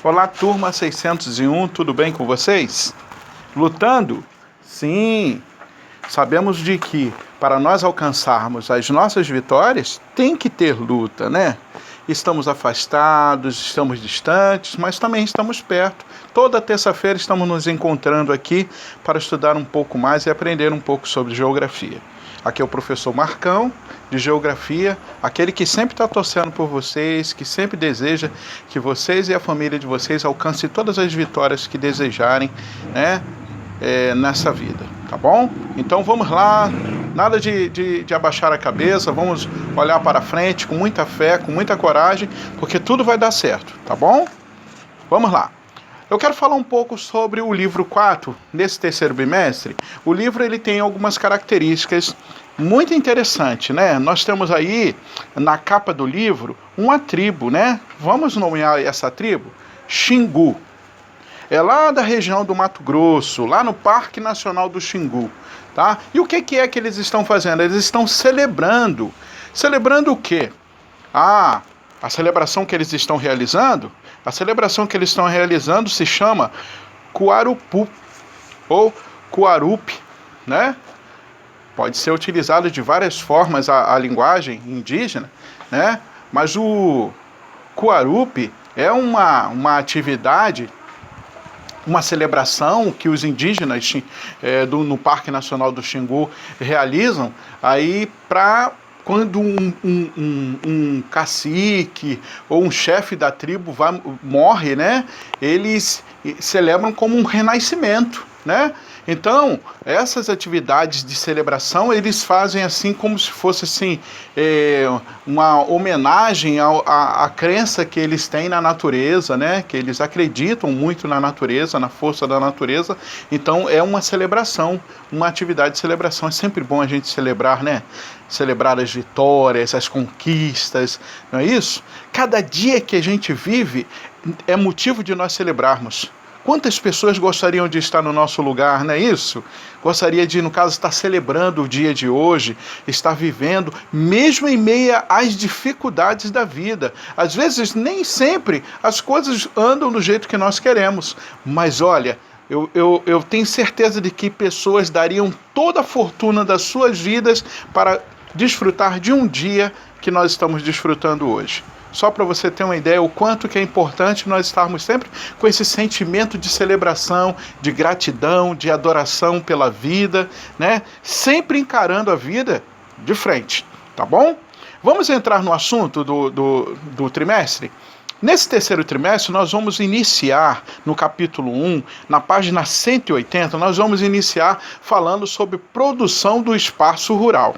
Olá, turma 601, tudo bem com vocês? Lutando? Sim, sabemos de que para nós alcançarmos as nossas vitórias, tem que ter luta, né? Estamos afastados, estamos distantes, mas também estamos perto. Toda terça-feira estamos nos encontrando aqui para estudar um pouco mais e aprender um pouco sobre geografia. Aqui é o professor Marcão, de Geografia, aquele que sempre está torcendo por vocês, que sempre deseja que vocês e a família de vocês alcancem todas as vitórias que desejarem, né, nessa vida, tá bom? Então vamos lá, nada de abaixar a cabeça, vamos olhar para frente com muita fé, com muita coragem, porque tudo vai dar certo, tá bom? Vamos lá. Eu quero falar um pouco sobre o livro 4, nesse terceiro bimestre. O livro ele tem algumas características muito interessantes, né? Nós temos aí, na capa do livro, uma tribo, né? Vamos nomear essa tribo? Xingu. É lá da região do Mato Grosso, lá no Parque Nacional do Xingu, tá? E o que é que eles estão fazendo? Eles estão celebrando. Celebrando o quê? A celebração que eles estão realizando, se chama Cuarupu, ou Cuarupi, né? Pode ser utilizado de várias formas a linguagem indígena, né? Mas o Cuarupi é uma atividade, uma celebração que os indígenas no Parque Nacional do Xingu realizam aí para quando um cacique ou um chefe da tribo morre, né? Eles celebram como um renascimento, né? Então, essas atividades de celebração, eles fazem assim como se fosse assim, uma homenagem à crença que eles têm na natureza, né? Que eles acreditam muito na natureza, na força da natureza. Então, é uma celebração, uma atividade de celebração. É sempre bom a gente celebrar, né? Celebrar as vitórias, as conquistas, não é isso? Cada dia que a gente vive é motivo de nós celebrarmos. Quantas pessoas gostariam de estar no nosso lugar, não é isso? Gostaria de, no caso, estar celebrando o dia de hoje, estar vivendo, mesmo em meio às dificuldades da vida. Às vezes, nem sempre as coisas andam do jeito que nós queremos. Mas olha, eu tenho certeza de que pessoas dariam toda a fortuna das suas vidas para desfrutar de um dia que nós estamos desfrutando hoje. Só para você ter uma ideia o quanto que é importante nós estarmos sempre com esse sentimento de celebração, de gratidão, de adoração pela vida, né? Sempre encarando a vida de frente, tá bom? Vamos entrar no assunto do trimestre? Nesse terceiro trimestre, nós vamos iniciar no capítulo 1, na página 180, nós vamos iniciar falando sobre produção do espaço rural.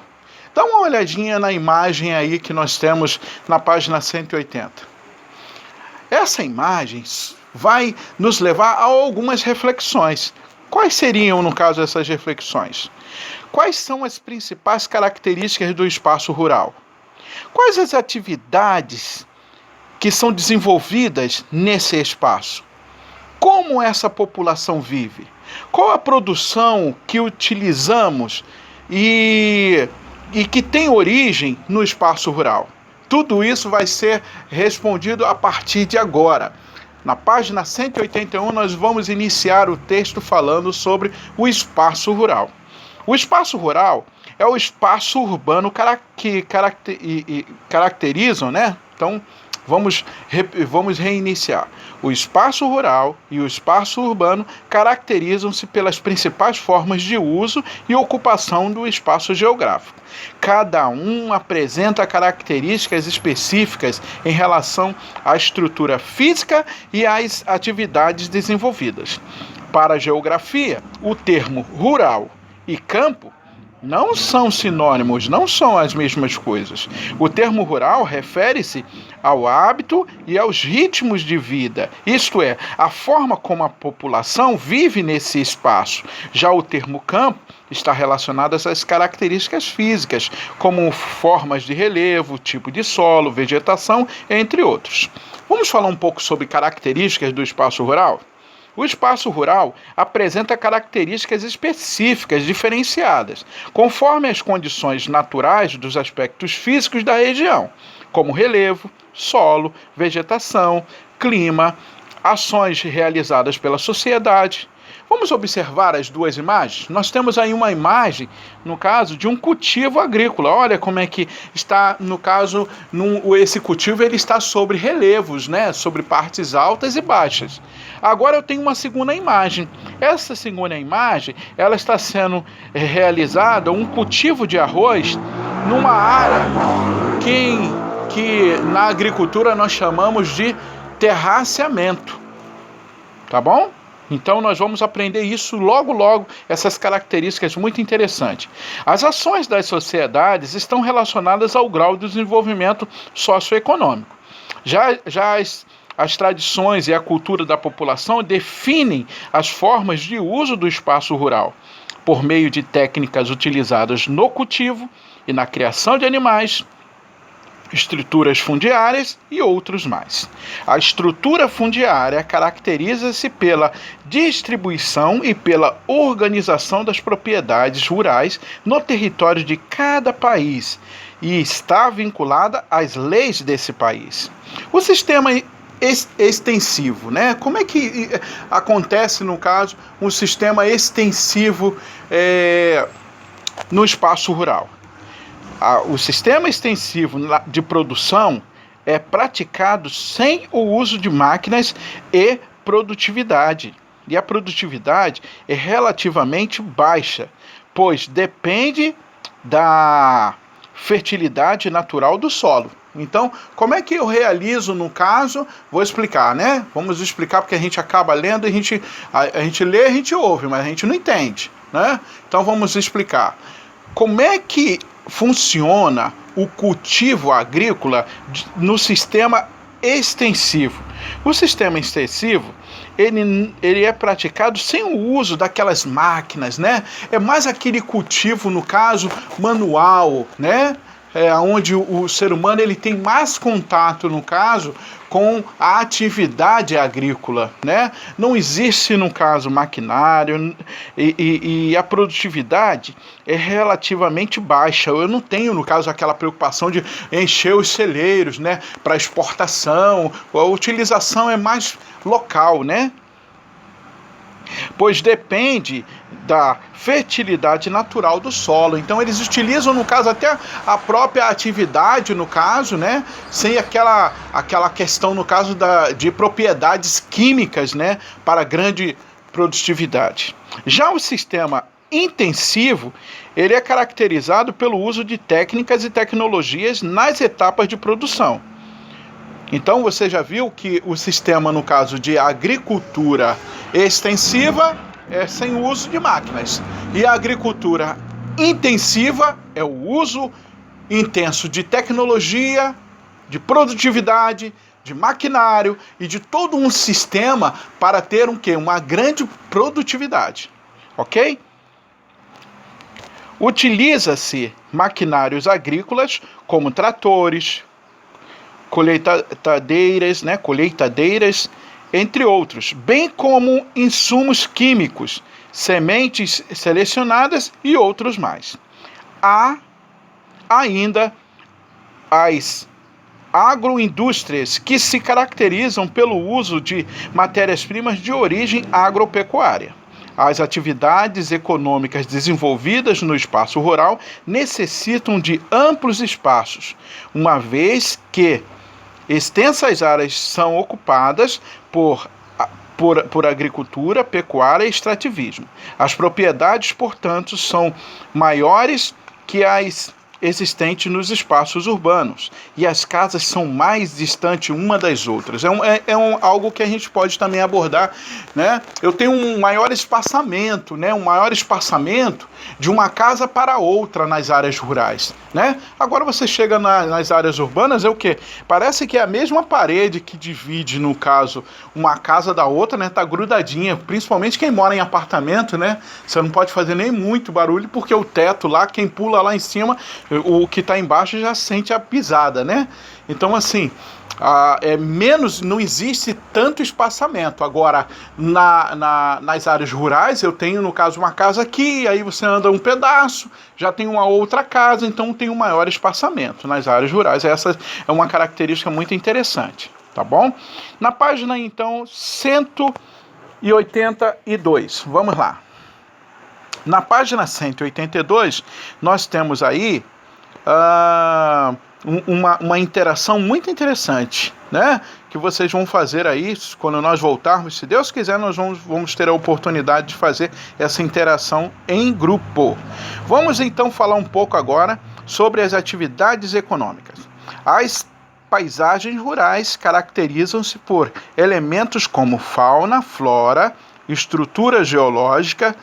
Dá uma olhadinha na imagem aí que nós temos na página 180. Essa imagem vai nos levar a algumas reflexões. Quais seriam, no caso, essas reflexões? Quais são as principais características do espaço rural? Quais as atividades que são desenvolvidas nesse espaço? Como essa população vive? Qual a produção que utilizamos e que tem origem no espaço rural? Tudo isso vai ser respondido a partir de agora. Na página 181, nós vamos iniciar o texto falando sobre o espaço rural. O espaço rural é o espaço urbano que caracterizam, né? Então, vamos reiniciar. O espaço rural e o espaço urbano caracterizam-se pelas principais formas de uso e ocupação do espaço geográfico. Cada um apresenta características específicas em relação à estrutura física e às atividades desenvolvidas. Para a geografia, o termo rural e campo não são sinônimos, não são as mesmas coisas. O termo rural refere-se ao hábito e aos ritmos de vida, isto é, a forma como a população vive nesse espaço. Já o termo campo está relacionado a essas características físicas, como formas de relevo, tipo de solo, vegetação, entre outros. Vamos falar um pouco sobre características do espaço rural? O espaço rural apresenta características específicas diferenciadas, conforme as condições naturais dos aspectos físicos da região, como relevo, solo, vegetação, clima, ações realizadas pela sociedade. Vamos observar as duas imagens? Nós temos aí uma imagem, no caso, de um cultivo agrícola. Olha como é que está, no caso, esse cultivo ele está sobre relevos, né? Sobre partes altas e baixas. Agora eu tenho uma segunda imagem. Essa segunda imagem, ela está sendo realizada um cultivo de arroz numa área que na agricultura nós chamamos de terraceamento. Tá bom? Então nós vamos aprender isso logo, essas características muito interessantes. As ações das sociedades estão relacionadas ao grau de desenvolvimento socioeconômico. Já as tradições e a cultura da população definem as formas de uso do espaço rural, por meio de técnicas utilizadas no cultivo e na criação de animais, estruturas fundiárias e outros mais. A estrutura fundiária caracteriza-se pela distribuição e pela organização das propriedades rurais no território de cada país e está vinculada às leis desse país. O sistema extensivo, né? Como é que acontece, no caso, um sistema extensivo no espaço rural? O sistema extensivo de produção é praticado sem o uso de máquinas e produtividade. E a produtividade é relativamente baixa, pois depende da fertilidade natural do solo. Então, como é que eu realizo no caso? Vou explicar, né? Vamos explicar porque a gente acaba lendo, a gente lê, a gente ouve, mas a gente não entende, né? Então vamos explicar. Como é que funciona o cultivo agrícola no sistema extensivo? O sistema extensivo, ele é praticado sem o uso daquelas máquinas, né? É mais aquele cultivo, no caso, manual, né? Onde o ser humano ele tem mais contato, no caso, com a atividade agrícola, né? Não existe, no caso, maquinário e a produtividade é relativamente baixa. Eu não tenho, no caso, aquela preocupação de encher os celeiros, né, para exportação. A utilização é mais local, né? Pois depende da fertilidade natural do solo. Então eles utilizam, no caso, até a própria atividade, no caso, né, sem aquela questão, no caso, de propriedades químicas, né, para grande produtividade. Já o sistema intensivo, ele é caracterizado pelo uso de técnicas e tecnologias nas etapas de produção. Então você já viu que o sistema, no caso de agricultura extensiva, é sem o uso de máquinas. E a agricultura intensiva é o uso intenso de tecnologia, de produtividade, de maquinário e de todo um sistema para ter uma grande produtividade. Ok? Utiliza-se maquinários agrícolas como tratores, colheitadeiras, entre outros, bem como insumos químicos, sementes selecionadas e outros mais. Há ainda as agroindústrias que se caracterizam pelo uso de matérias-primas de origem agropecuária. As atividades econômicas desenvolvidas no espaço rural necessitam de amplos espaços, uma vez que extensas áreas são ocupadas por agricultura, pecuária e extrativismo. As propriedades, portanto, são maiores que as existentes nos espaços urbanos e as casas são mais distantes uma das outras. Algo que a gente pode também abordar, né? Eu tenho um maior espaçamento, né? Um maior espaçamento de uma casa para outra nas áreas rurais, né? Agora você chega nas áreas urbanas, é o quê? Parece que é a mesma parede que divide, no caso, uma casa da outra, né? Tá grudadinha, principalmente quem mora em apartamento, né? Você não pode fazer nem muito barulho porque o teto lá, quem pula lá em cima, o que está embaixo já sente a pisada, né? Então, assim, não existe tanto espaçamento. Agora, nas áreas rurais, eu tenho, no caso, uma casa aqui, aí você anda um pedaço, já tem uma outra casa, então tem um maior espaçamento nas áreas rurais. Essa é uma característica muito interessante. Tá? tá bom? Na página, então, 182, vamos lá. Na página 182, nós temos aí uma interação muito interessante, né? Que vocês vão fazer aí, quando nós voltarmos, se Deus quiser, nós vamos ter a oportunidade de fazer essa interação em grupo. Vamos então falar um pouco agora sobre as atividades econômicas. As paisagens rurais caracterizam-se por elementos como fauna, flora, estrutura geológica,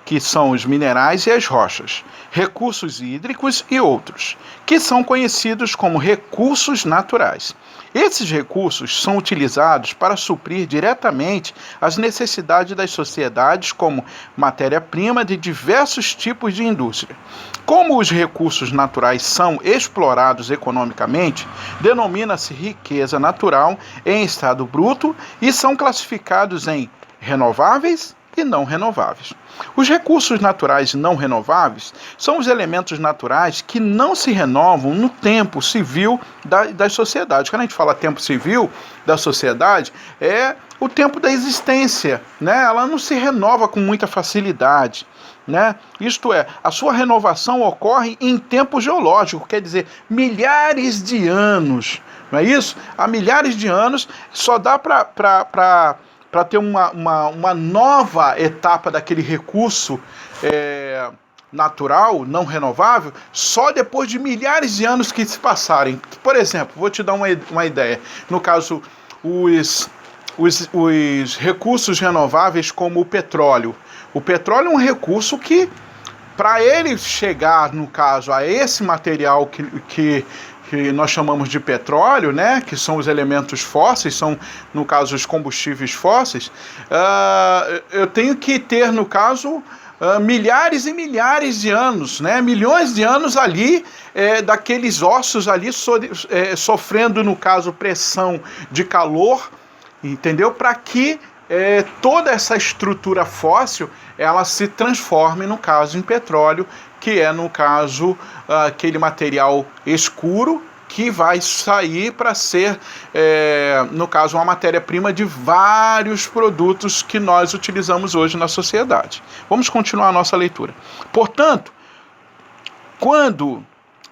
que são os minerais e as rochas, recursos hídricos e outros, que são conhecidos como recursos naturais. Esses recursos são utilizados para suprir diretamente as necessidades das sociedades como matéria-prima de diversos tipos de indústria. Como os recursos naturais são explorados economicamente, denomina-se riqueza natural em estado bruto e são classificados em renováveis e não renováveis. Os recursos naturais não renováveis são os elementos naturais que não se renovam no tempo civil das sociedades. Quando a gente fala tempo civil da sociedade, é o tempo da existência, né? Ela não se renova com muita facilidade, né? Isto é, a sua renovação ocorre em tempo geológico, quer dizer, milhares de anos, não é isso? Há milhares de anos só dá para ter uma nova etapa daquele recurso natural, não renovável, só depois de milhares de anos que se passarem. Por exemplo, vou te dar uma ideia. No caso, os recursos renováveis como o petróleo. O petróleo é um recurso que, para ele chegar, no caso, a esse material que nós chamamos de petróleo, né, que são os elementos fósseis, são, no caso, os combustíveis fósseis, eu tenho que ter, no caso, milhares e milhares de anos, né, milhões de anos ali, daqueles ossos ali sofrendo, no caso, pressão de calor, entendeu? Para que toda essa estrutura fóssil ela se transforme, no caso, em petróleo, que é, no caso, aquele material escuro que vai sair para ser, no caso, uma matéria-prima de vários produtos que nós utilizamos hoje na sociedade. Vamos continuar a nossa leitura. Portanto, quando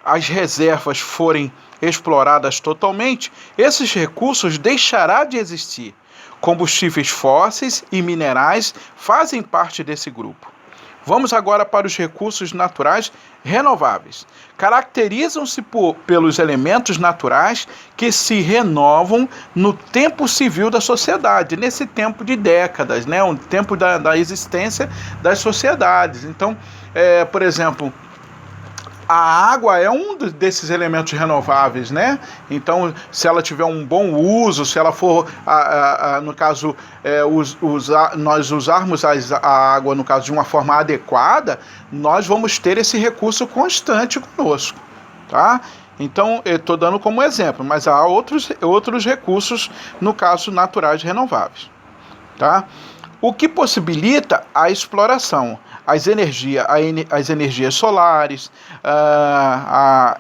as reservas forem exploradas totalmente, esses recursos deixarão de existir. Combustíveis fósseis e minerais fazem parte desse grupo. Vamos agora para os recursos naturais renováveis. Caracterizam-se pelos elementos naturais que se renovam no tempo civil da sociedade, nesse tempo de décadas, né? O tempo da existência das sociedades. Então, por exemplo, a água é um desses elementos renováveis, né? Então, se ela tiver um bom uso, se ela for, no caso, nós usarmos a água, no caso, de uma forma adequada, nós vamos ter esse recurso constante conosco, tá? Então, eu estou dando como exemplo, mas há outros recursos, no caso, naturais renováveis, tá? O que possibilita a exploração, as energias solares, a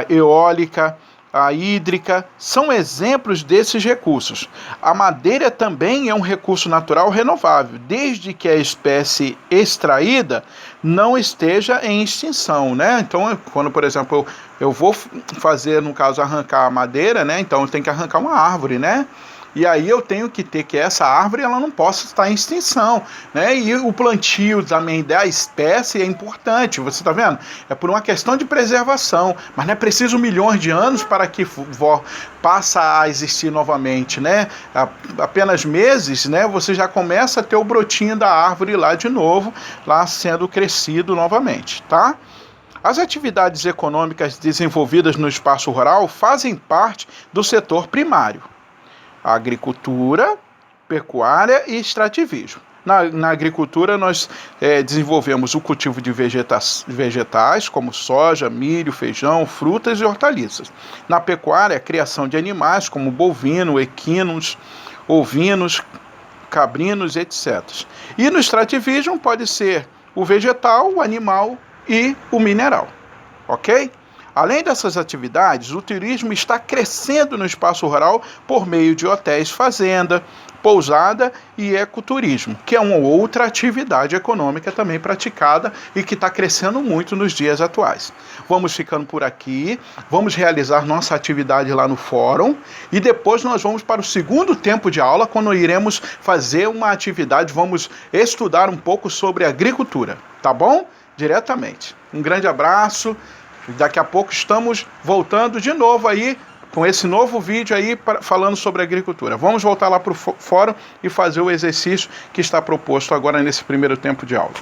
eólica, a hídrica, são exemplos desses recursos. A madeira também é um recurso natural renovável, desde que a espécie extraída não esteja em extinção, né? Então, quando, por exemplo, eu vou fazer, no caso, arrancar a madeira, né? Então, eu tenho que arrancar uma árvore, né? E aí eu tenho que ter que essa árvore ela não possa estar em extinção, né? E o plantio também da espécie é importante, você está vendo? É por uma questão de preservação, mas não é preciso milhões de anos para que passa a existir novamente, né? Apenas meses, né? Você já começa a ter o brotinho da árvore lá de novo, lá sendo crescido novamente, tá? As atividades econômicas desenvolvidas no espaço rural fazem parte do setor primário. A agricultura, pecuária e extrativismo. Na agricultura, nós desenvolvemos o cultivo de vegetais, como soja, milho, feijão, frutas e hortaliças. Na pecuária, a criação de animais, como bovino, equinos, ovinos, cabrinos, etc. E no extrativismo pode ser o vegetal, o animal e o mineral. Ok? Além dessas atividades, o turismo está crescendo no espaço rural por meio de hotéis fazenda, pousada e ecoturismo, que é uma outra atividade econômica também praticada e que está crescendo muito nos dias atuais. Vamos ficando por aqui, vamos realizar nossa atividade lá no fórum e depois nós vamos para o segundo tempo de aula, quando iremos fazer uma atividade, vamos estudar um pouco sobre agricultura, tá bom? Diretamente. Um grande abraço, daqui a pouco estamos voltando de novo aí com esse novo vídeo aí falando sobre agricultura. Vamos voltar lá para o fórum e fazer o exercício que está proposto agora nesse primeiro tempo de aula.